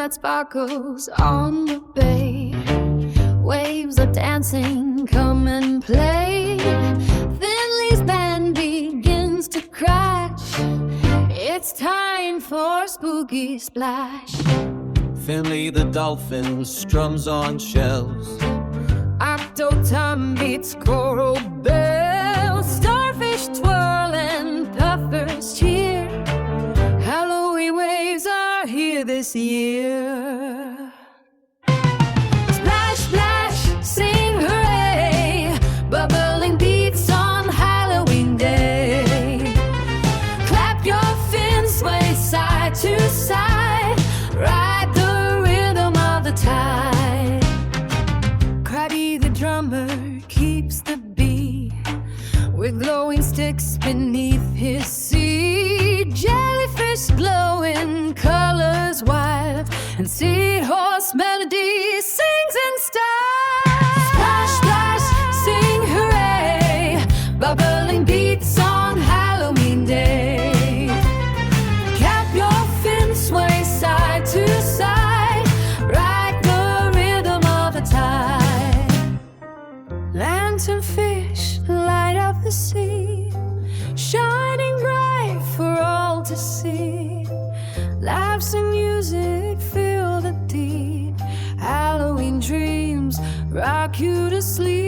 moonlight sparkles on the bay. Waves are dancing, come and play. Finley's band begins to crash. It's time for spooky splash. Finley the Dolphin strums on shells. Octo-Tom beats choral bells. Starfish twirl and puffers cheer. Halloween waves are here this year. Splash, splash, sing hooray. Bubbling beats on Halloween day. Clap your fins, sway side to side. Ride the rhythm of the tide. Crabby the drummer keeps the beat with glowing sticks beneath his seat. Jellyfish glow in colors wild, and Seahorse melody sings in style. Splash, splash, sing hooray. Bubbling beats on Halloween day. Cap your fins, sway side to side. Ride the rhythm of the tide. Lantern fish light up the sea, shining bright for all to see. Laughs and music fill the deep. Halloween dreams rock you to sleep.